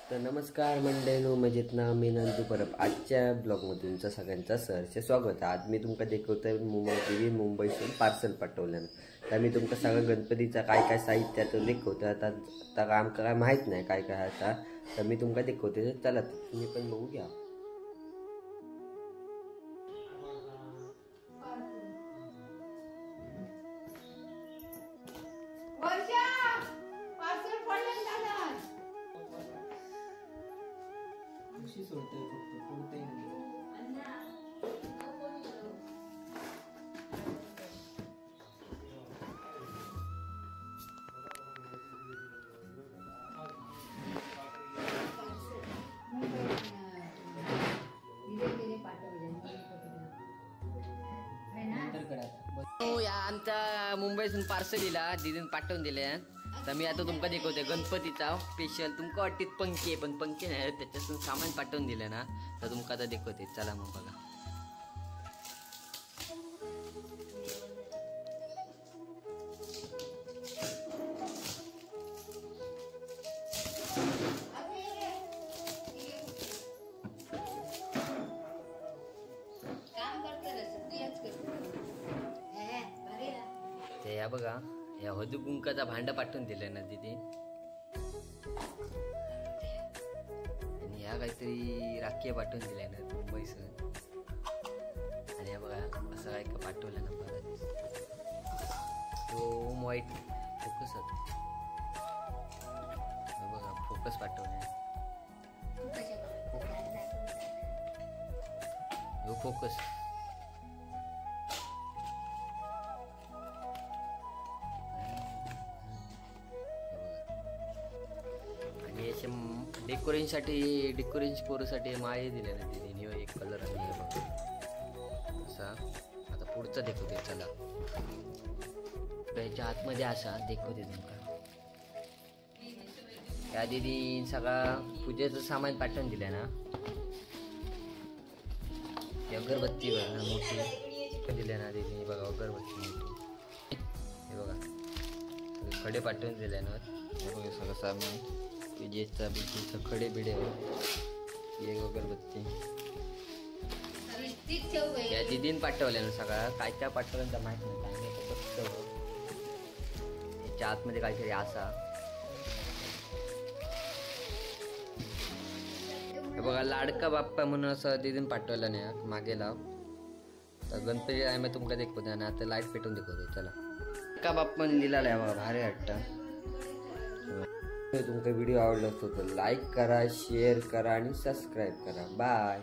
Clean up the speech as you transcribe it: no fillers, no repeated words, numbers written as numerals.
तर नमस्कार मंडळीनो, मजेत ना. मी नंदू परब. आजच्या ब्लॉगमध्ये तुमचं सगळ्यांचं सहर्ष स्वागत आहे. आज मी तुमका दाखवतोय मुंबईतून पार्सल पाठवल्यानं. तर मी तुमका सगळं गणपतीचा काय काय साहित्य तो दाखवतो. आता आमका काय माहीत नाही काय काय आता, तर मी तुमका दाखवते. चला तुम्ही पण बघू घ्या. आमचा मुंबईतून पार्सल दिला, दीदीन पाठवून दिले. तर मी आता तुमका दाखवते गणपतीचा स्पेशल. तुमका वाटत पंखी आहे, पण पंखी नाही, त्याच्यातून सामान पाठवून दिलं ना. तर तुमका आता दाखवते. चला मग बघा. या बघा, या हळदी कुंकाचा भांडा पाठवून दिलाय ना तिथे. आणि या काहीतरी राखी पाठवून दिलाय ना मुंबईसह. आणि या बघा असं काय का पाठवलं ना बघा. तो व्हाईट फोकस बघा, फोकस पाठवलाय. फोकस डेकोरेशन पोरसाठी माळे दिले ना तिने. एक कलर आणि असा. आता पुढचा दाखवते. चला त्याच्या आतमध्ये असा दाखवते तुमका. त्या दिदी सगळा पूजेचं सामान पाठवून दिलं ना. अगरबत्ती बघा मोठी दिले ना दिदी. बघा अगरबत्ती मोठी. हे बघा खडे पाठवून दिले ना. बघा सगळं सामान विजेचा बिजेचा खडे बिडे. एक अगरबत्ती या दिदीन पाठवल्या ना. सगळा काय काय पाठवलं तर माहित नाही. याच्या आतमध्ये काहीतरी असा. बघा लाडका बाप्पा म्हणून असं दिदीन पाठवलं नाही मागे लाव. तर गणपती आहे मी तुमका दाखवते ना. आता लाईट पेटून दाखवते. चला लाडका बाप्पा लिहिला आहे बघा, भारी वाटतं. तुमका व्हिडिओ आवडला असतो तर लाईक करा, शेअर करा आणि सबस्क्राईब करा. बाय.